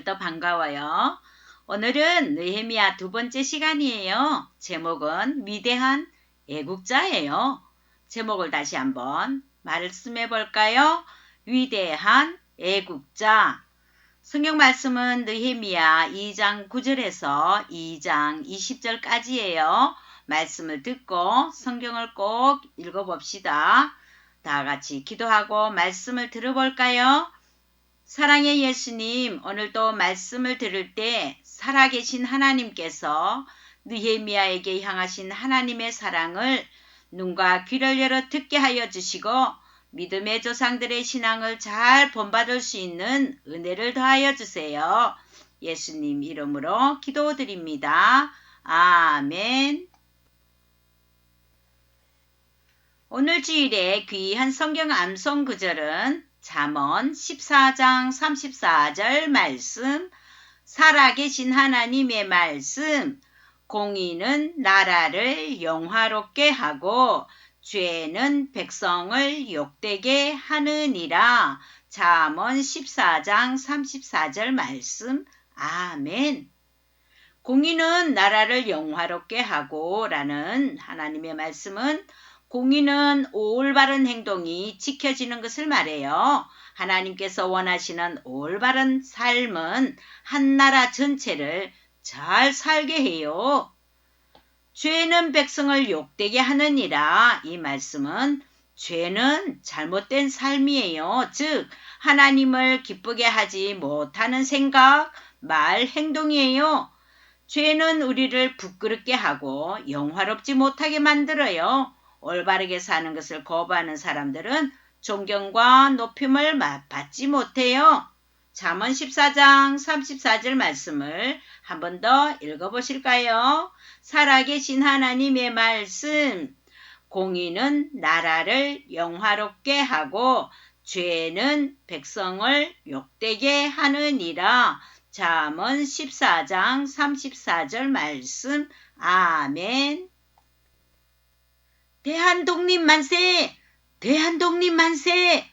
오늘도 반가워요. 오늘은 느헤미야 두 번째 시간이에요. 제목은 위대한 애국자예요. 제목을 다시 한번 말씀해 볼까요? 위대한 애국자. 성경 말씀은 느헤미야 2장 9절에서 2장 20절까지예요. 말씀을 듣고 성경을 꼭 읽어봅시다. 다 같이 기도하고 말씀을 들어볼까요? 사랑의 예수님, 오늘도 말씀을 들을 때 살아계신 하나님께서 느헤미야에게 향하신 하나님의 사랑을 눈과 귀를 열어 듣게 하여 주시고 믿음의 조상들의 신앙을 잘 본받을 수 있는 은혜를 더하여 주세요. 예수님 이름으로 기도드립니다. 아멘. 오늘 주일에 귀한 성경 암송 구절은 잠언 14장 34절 말씀, 살아계신 하나님의 말씀, 공의는 나라를 영화롭게 하고 죄는 백성을 욕되게 하느니라. 잠언 14장 34절 말씀, 아멘. 공의는 나라를 영화롭게 하고 라는 하나님의 말씀은 공의는 올바른 행동이 지켜지는 것을 말해요. 하나님께서 원하시는 올바른 삶은 한 나라 전체를 잘 살게 해요. 죄는 백성을 욕되게 하느니라. 이 말씀은 죄는 잘못된 삶이에요. 즉 하나님을 기쁘게 하지 못하는 생각, 말, 행동이에요. 죄는 우리를 부끄럽게 하고 영화롭지 못하게 만들어요. 올바르게 사는 것을 거부하는 사람들은 존경과 높임을 받지 못해요. 잠언 14장 34절 말씀을 한 번 더 읽어보실까요? 살아계신 하나님의 말씀, 공의는 나라를 영화롭게 하고 죄는 백성을 욕되게 하느니라. 잠언 14장 34절 말씀, 아멘. 대한독립 만세! 대한독립 만세!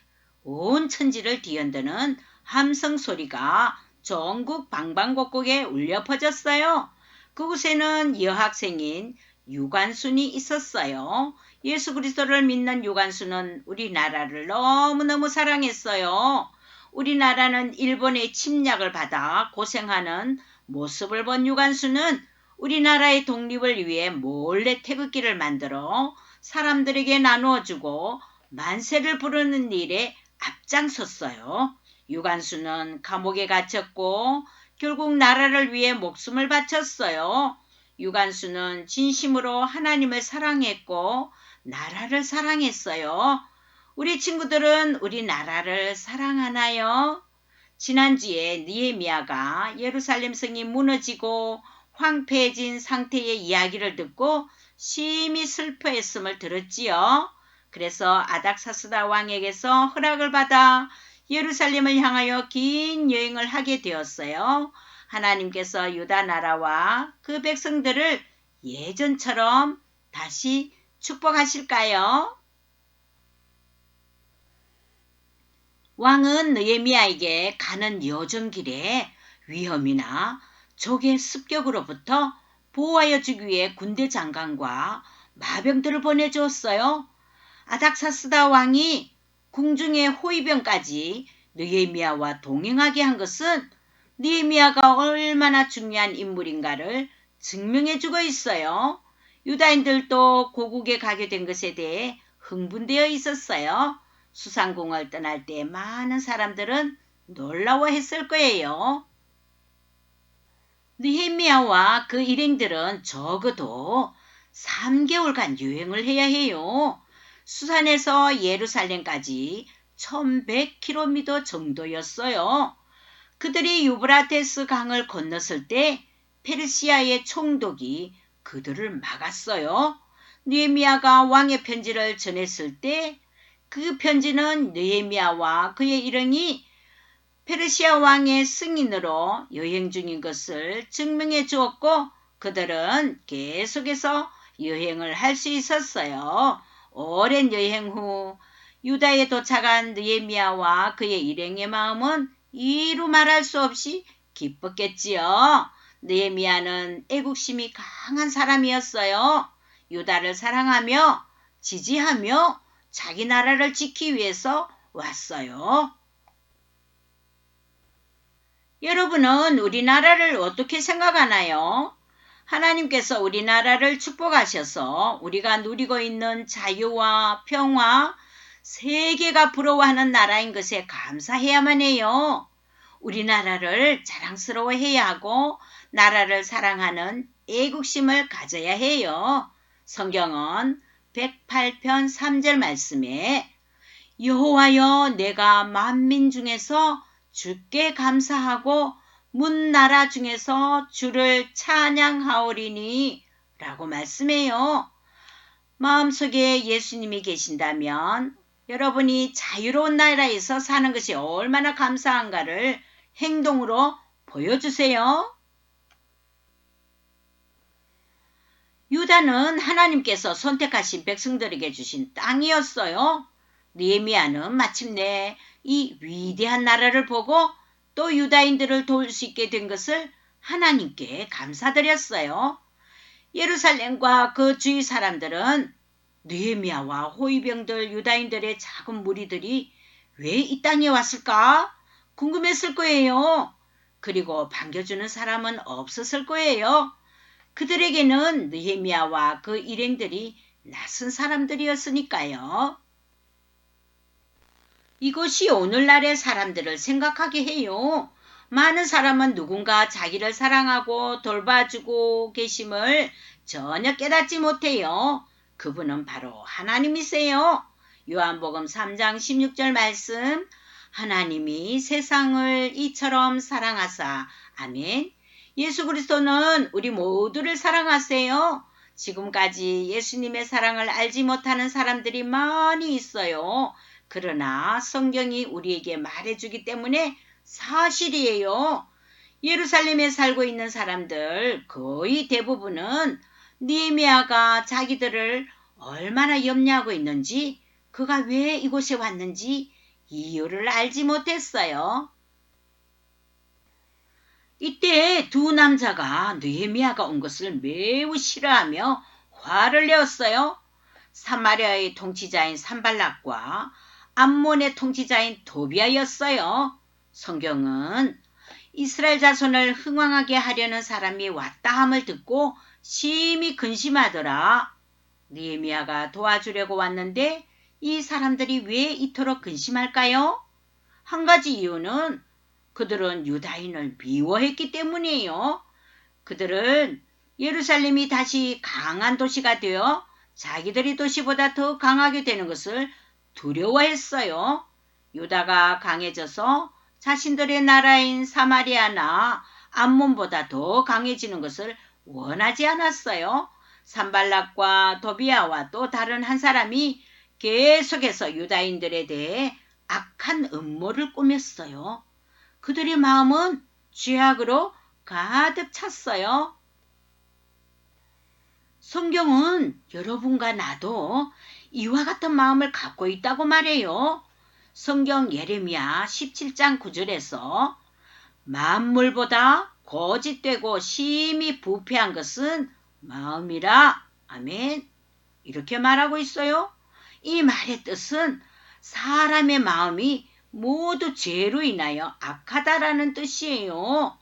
온 천지를 뒤흔드는 함성 소리가 전국 방방곡곡에 울려 퍼졌어요. 그곳에는 여학생인 유관순이 있었어요. 예수 그리스도를 믿는 유관순은 우리나라를 너무너무 사랑했어요. 우리나라는 일본의 침략을 받아 고생하는 모습을 본 유관순은 우리나라의 독립을 위해 몰래 태극기를 만들어 사람들에게 나누어주고 만세를 부르는 일에 앞장섰어요. 유관순은 감옥에 갇혔고 결국 나라를 위해 목숨을 바쳤어요. 유관순은 진심으로 하나님을 사랑했고 나라를 사랑했어요. 우리 친구들은 우리나라를 사랑하나요? 지난주에 느헤미야가 예루살렘 성이 무너지고 황폐해진 상태의 이야기를 듣고 심히 슬퍼했음을 들었지요. 그래서 아닥사스다 왕에게서 허락을 받아 예루살렘을 향하여 긴 여행을 하게 되었어요. 하나님께서 유다 나라와 그 백성들을 예전처럼 다시 축복하실까요? 왕은 느헤미야에게 가는 여정길에 위험이나 적의 습격으로부터 보호하여 주기 위해 군대 장관과 마병들을 보내주었어요. 아닥사스다 왕이 궁중의 호위병까지 느헤미야와 동행하게 한 것은 느헤미야가 얼마나 중요한 인물인가를 증명해주고 있어요. 유다인들도 고국에 가게 된 것에 대해 흥분되어 있었어요. 수상궁을 떠날 때 많은 사람들은 놀라워했을 거예요. 느헤미야와 그 일행들은 적어도 3개월간 여행을 해야 해요. 수산에서 예루살렘까지 1100km 정도였어요. 그들이 유브라테스 강을 건넜을 때 페르시아의 총독이 그들을 막았어요. 느헤미야가 왕의 편지를 전했을 때 그 편지는 느헤미야와 그의 일행이 페르시아 왕의 승인으로 여행 중인 것을 증명해 주었고 그들은 계속해서 여행을 할 수 있었어요. 오랜 여행 후 유다에 도착한 느헤미야와 그의 일행의 마음은 이루 말할 수 없이 기뻤겠지요. 느헤미야는 애국심이 강한 사람이었어요. 유다를 사랑하며 지지하며 자기 나라를 지키기 위해서 왔어요. 여러분은 우리나라를 어떻게 생각하나요? 하나님께서 우리나라를 축복하셔서 우리가 누리고 있는 자유와 평화, 세계가 부러워하는 나라인 것에 감사해야만 해요. 우리나라를 자랑스러워해야 하고 나라를 사랑하는 애국심을 가져야 해요. 성경은 108편 3절 말씀에 여호와여 내가 만민 중에서 주께 감사하고 문나라 중에서 주를 찬양하오리니 라고 말씀해요. 마음속에 예수님이 계신다면 여러분이 자유로운 나라에서 사는 것이 얼마나 감사한가를 행동으로 보여주세요. 유다는 하나님께서 선택하신 백성들에게 주신 땅이었어요. 느헤미야는 마침내 이 위대한 나라를 보고 또 유다인들을 도울 수 있게 된 것을 하나님께 감사드렸어요. 예루살렘과 그 주위 사람들은 느헤미야와 호위병들 유다인들의 작은 무리들이 왜 이 땅에 왔을까? 궁금했을 거예요. 그리고 반겨주는 사람은 없었을 거예요. 그들에게는 느헤미야와 그 일행들이 낯선 사람들이었으니까요. 이것이 오늘날의 사람들을 생각하게 해요. 많은 사람은 누군가 자기를 사랑하고 돌봐주고 계심을 전혀 깨닫지 못해요. 그분은 바로 하나님이세요. 요한복음 3장 16절 말씀 하나님이 세상을 이처럼 사랑하사 아멘. 예수 그리스도는 우리 모두를 사랑하세요. 지금까지 예수님의 사랑을 알지 못하는 사람들이 많이 있어요. 그러나 성경이 우리에게 말해주기 때문에 사실이에요. 예루살렘에 살고 있는 사람들 거의 대부분은 느헤미야가 자기들을 얼마나 염려하고 있는지 그가 왜 이곳에 왔는지 이유를 알지 못했어요. 이때 두 남자가 느헤미야가 온 것을 매우 싫어하며 화를 내었어요. 사마리아의 통치자인 산발락과 암몬의 통치자인 도비아였어요. 성경은 이스라엘 자손을 흥왕하게 하려는 사람이 왔다 함을 듣고 심히 근심하더라. 느헤미야가 도와주려고 왔는데 이 사람들이 왜 이토록 근심할까요? 한 가지 이유는 그들은 유다인을 미워했기 때문이에요. 그들은 예루살렘이 다시 강한 도시가 되어 자기들의 도시보다 더 강하게 되는 것을 두려워했어요. 유다가 강해져서 자신들의 나라인 사마리아나 암몬보다 더 강해지는 것을 원하지 않았어요. 산발락과 도비아와 또 다른 한 사람이 계속해서 유다인들에 대해 악한 음모를 꾸몄어요. 그들의 마음은 죄악으로 가득 찼어요. 성경은 여러분과 나도 이와 같은 마음을 갖고 있다고 말해요. 성경 예레미야 17장 9절에서 만물보다 거짓되고 심히 부패한 것은 마음이라. 아멘. 이렇게 말하고 있어요. 이 말의 뜻은 사람의 마음이 모두 죄로 인하여 악하다라는 뜻이에요.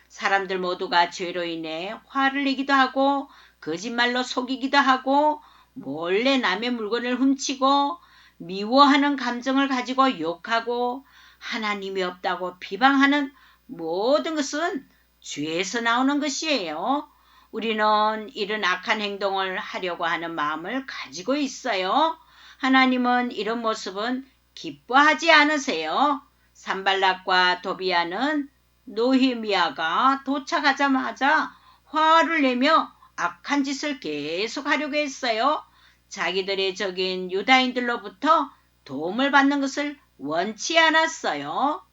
사람들 모두가 죄로 인해 화를 내기도 하고 거짓말로 속이기도 하고 몰래 남의 물건을 훔치고 미워하는 감정을 가지고 욕하고 하나님이 없다고 비방하는 모든 것은 죄에서 나오는 것이에요. 우리는 이런 악한 행동을 하려고 하는 마음을 가지고 있어요. 하나님은 이런 모습은 기뻐하지 않으세요. 산발락과 도비아는 느헤미야가 도착하자마자 화를 내며 악한 짓을 계속하려고 했어요. 자기들의 적인 유다인들로부터 도움을 받는 것을 원치 않았어요.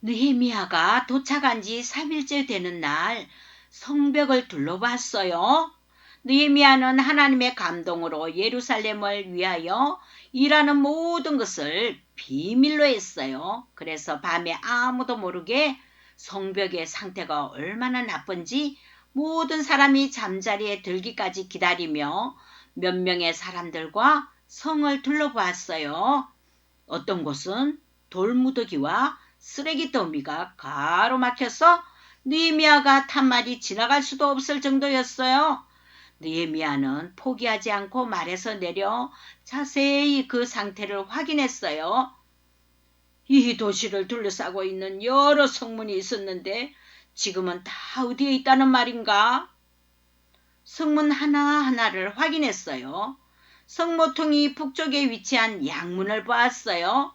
느헤미야가 도착한 지 3일째 되는 날 성벽을 둘러봤어요. 느헤미야는 하나님의 감동으로 예루살렘을 위하여 일하는 모든 것을 비밀로 했어요. 그래서 밤에 아무도 모르게 성벽의 상태가 얼마나 나쁜지 모든 사람이 잠자리에 들기까지 기다리며 몇 명의 사람들과 성을 둘러보았어요. 어떤 곳은 돌무더기와 쓰레기 더미가 가로막혀서 느헤미야가 탄말이 지나갈 수도 없을 정도였어요. 느헤미야는 포기하지 않고 말에서 내려 자세히 그 상태를 확인했어요. 이 도시를 둘러싸고 있는 여러 성문이 있었는데 지금은 다 어디에 있다는 말인가? 성문 하나하나를 확인했어요. 성모통이 북쪽에 위치한 양문을 보았어요.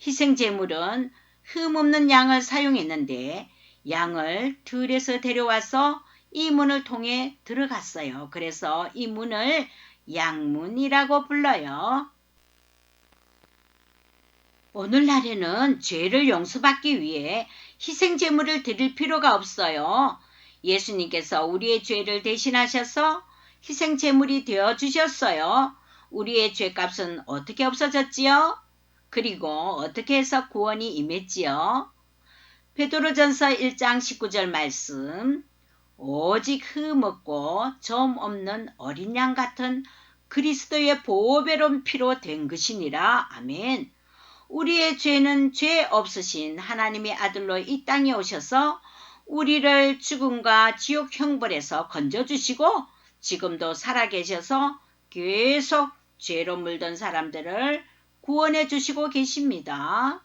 희생제물은 흠없는 양을 사용했는데 양을 들에서 데려와서 이 문을 통해 들어갔어요. 그래서 이 문을 양문이라고 불러요. 오늘날에는 죄를 용서받기 위해 희생제물을 드릴 필요가 없어요. 예수님께서 우리의 죄를 대신하셔서 희생제물이 되어주셨어요. 우리의 죄값은 어떻게 없어졌지요? 그리고 어떻게 해서 구원이 임했지요? 베드로전서 1장 19절 말씀, 오직 흠없고 점 없는 어린 양 같은 그리스도의 보배로운 피로 된 것이니라. 아멘. 우리의 죄는 죄 없으신 하나님의 아들로 이 땅에 오셔서 우리를 죽음과 지옥 형벌에서 건져주시고 지금도 살아계셔서 계속 죄로 물든 사람들을 구원해 주시고 계십니다.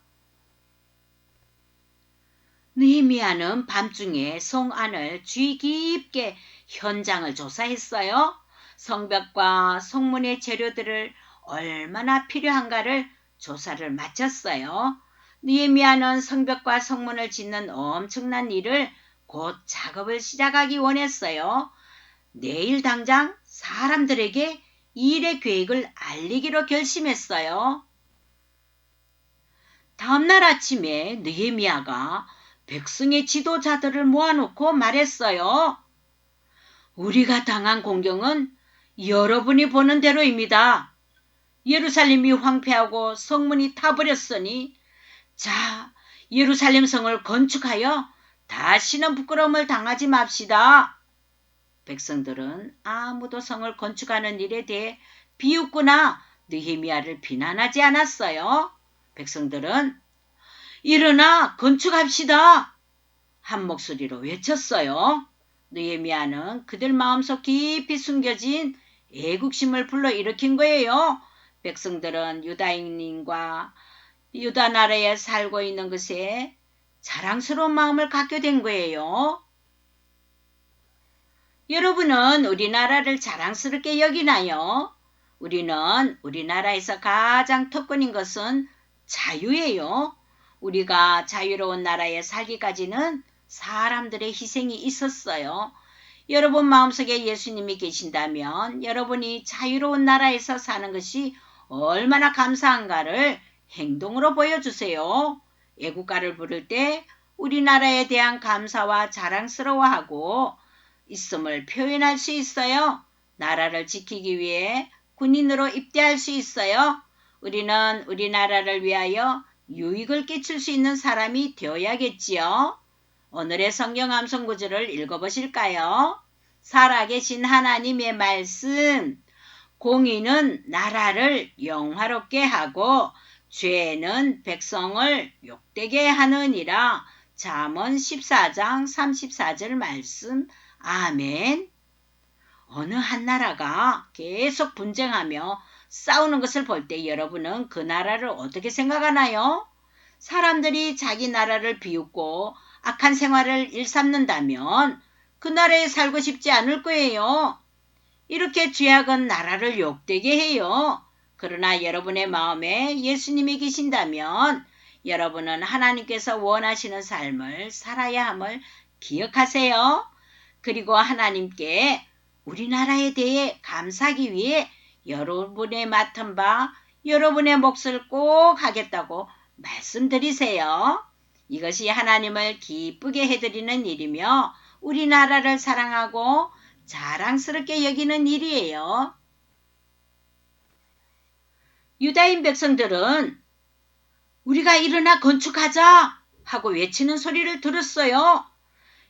느헤미야는 밤중에 성 안을 주의 깊게 현장을 조사했어요. 성벽과 성문의 재료들을 얼마나 필요한가를 조사를 마쳤어요. 느헤미야는 성벽과 성문을 짓는 엄청난 일을 곧 작업을 시작하기 원했어요. 내일 당장 사람들에게 일의 계획을 알리기로 결심했어요. 다음날 아침에 느헤미야가 백성의 지도자들을 모아놓고 말했어요. 우리가 당한 공경은 여러분이 보는 대로입니다. 예루살렘이 황폐하고 성문이 타버렸으니 자, 예루살렘 성을 건축하여 다시는 부끄러움을 당하지 맙시다. 백성들은 아무도 성을 건축하는 일에 대해 비웃거나 느헤미야를 비난하지 않았어요. 백성들은 일어나 건축합시다. 한 목소리로 외쳤어요. 느헤미야는 그들 마음속 깊이 숨겨진 애국심을 불러일으킨 거예요. 백성들은 유다인과 유다 나라에 살고 있는 것에 자랑스러운 마음을 갖게 된 거예요. 여러분은 우리나라를 자랑스럽게 여기나요? 우리는 우리나라에서 가장 특권인 것은 자유예요. 우리가 자유로운 나라에 살기까지는 사람들의 희생이 있었어요. 여러분 마음속에 예수님이 계신다면 여러분이 자유로운 나라에서 사는 것이 얼마나 감사한가를 행동으로 보여주세요. 애국가를 부를 때 우리나라에 대한 감사와 자랑스러워하고 있음을 표현할 수 있어요. 나라를 지키기 위해 군인으로 입대할 수 있어요. 우리는 우리나라를 위하여 유익을 끼칠 수 있는 사람이 되어야겠지요. 오늘의 성경 암송 구절을 읽어보실까요? 살아계신 하나님의 말씀, 공의는 나라를 영화롭게 하고 죄는 백성을 욕되게 하느니라. 잠언 14장 34절 말씀. 아멘. 어느 한 나라가 계속 분쟁하며 싸우는 것을 볼 때 여러분은 그 나라를 어떻게 생각하나요? 사람들이 자기 나라를 비웃고 악한 생활을 일삼는다면 그 나라에 살고 싶지 않을 거예요. 이렇게 죄악은 나라를 욕되게 해요. 그러나 여러분의 마음에 예수님이 계신다면 여러분은 하나님께서 원하시는 삶을 살아야 함을 기억하세요. 그리고 하나님께 우리나라에 대해 감사하기 위해 여러분의 맡은 바 여러분의 몫을 꼭 하겠다고 말씀드리세요. 이것이 하나님을 기쁘게 해드리는 일이며 우리나라를 사랑하고 자랑스럽게 여기는 일이에요. 유다인 백성들은 우리가 일어나 건축하자 하고 외치는 소리를 들었어요.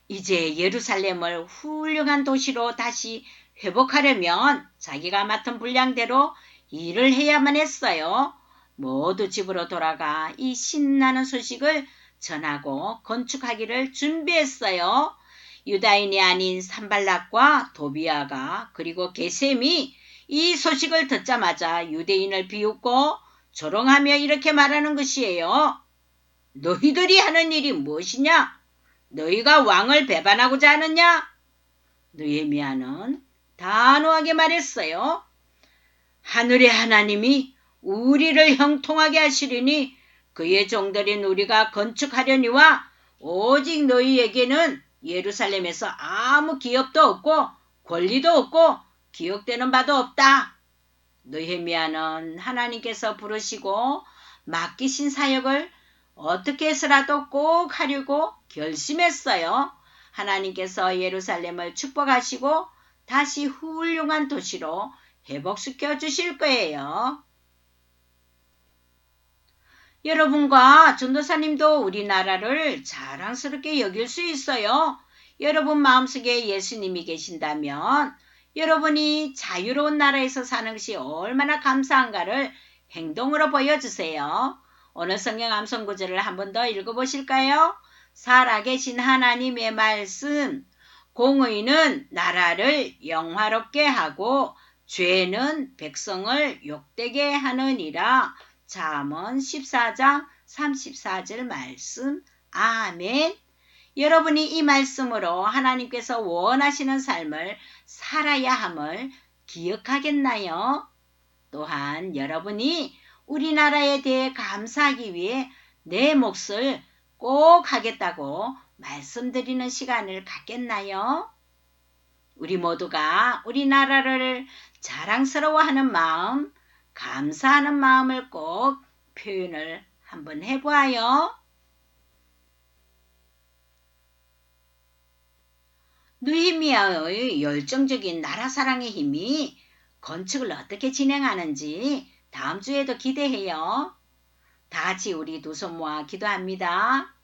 이제 예루살렘을 훌륭한 도시로 다시 회복하려면 자기가 맡은 분량대로 일을 해야만 했어요. 모두 집으로 돌아가 이 신나는 소식을 전하고 건축하기를 준비했어요. 유다인이 아닌 산발락과 도비아가 그리고 게셈이 이 소식을 듣자마자 유대인을 비웃고 조롱하며 이렇게 말하는 것이에요. 너희들이 하는 일이 무엇이냐? 너희가 왕을 배반하고자 하느냐? 느헤미야는 단호하게 말했어요. 하늘의 하나님이 우리를 형통하게 하시리니 그의 종들인 우리가 건축하려니와 오직 너희에게는 예루살렘에서 아무 기업도 없고 권리도 없고 기억되는 바도 없다. 느헤미야는 하나님께서 부르시고 맡기신 사역을 어떻게 해서라도 꼭 하려고 결심했어요. 하나님께서 예루살렘을 축복하시고 다시 훌륭한 도시로 회복시켜 주실 거예요. 여러분과 전도사님도 우리나라를 자랑스럽게 여길 수 있어요. 여러분 마음속에 예수님이 계신다면 여러분이 자유로운 나라에서 사는 것이 얼마나 감사한가를 행동으로 보여주세요. 오늘 성경 암송 구절을 한 번 더 읽어보실까요? 살아계신 하나님의 말씀, 공의는 나라를 영화롭게 하고 죄는 백성을 욕되게 하느니라. 잠언 14장 34절 말씀. 아멘. 여러분이 이 말씀으로 하나님께서 원하시는 삶을 살아야 함을 기억하겠나요? 또한 여러분이 우리나라에 대해 감사하기 위해 내 몫을 꼭 하겠다고 말씀드리는 시간을 갖겠나요? 우리 모두가 우리나라를 자랑스러워하는 마음, 감사하는 마음을 꼭 표현을 한번 해보아요. 느헤미야의 열정적인 나라 사랑의 힘이 건축을 어떻게 진행하는지 다음 주에도 기대해요. 다 같이 우리 두 손 모아 기도합니다.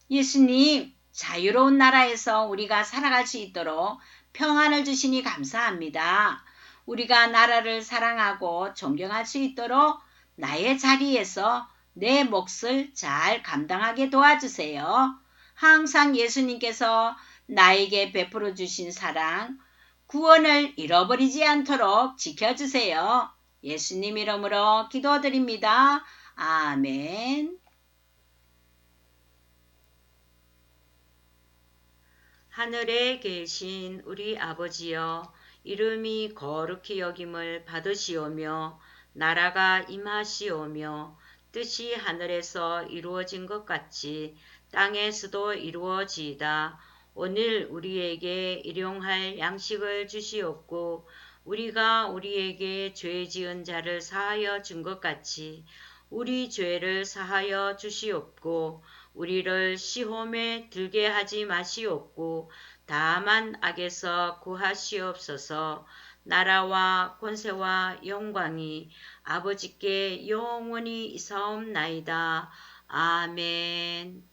예수님, 자유로운 나라에서 우리가 살아갈 수 있도록 평안을 주시니 감사합니다. 우리가 나라를 사랑하고 존경할 수 있도록 나의 자리에서 내 몫을 잘 감당하게 도와주세요. 항상 예수님께서 나에게 베풀어 주신 사랑, 구원을 잃어버리지 않도록 지켜주세요. 예수님 이름으로 기도드립니다. 아멘. 하늘에 계신 우리 아버지여, 이름이 거룩히 여김을 받으시오며 나라가 임하시오며 뜻이 하늘에서 이루어진 것 같이 땅에서도 이루어지이다. 오늘 우리에게 일용할 양식을 주시옵고 우리가 우리에게 죄 지은 자를 사하여 준 것 같이 우리 죄를 사하여 주시옵고 우리를 시험에 들게 하지 마시옵고 다만 악에서 구하시옵소서. 나라와 권세와 영광이 아버지께 영원히 있사옵나이다. 아멘.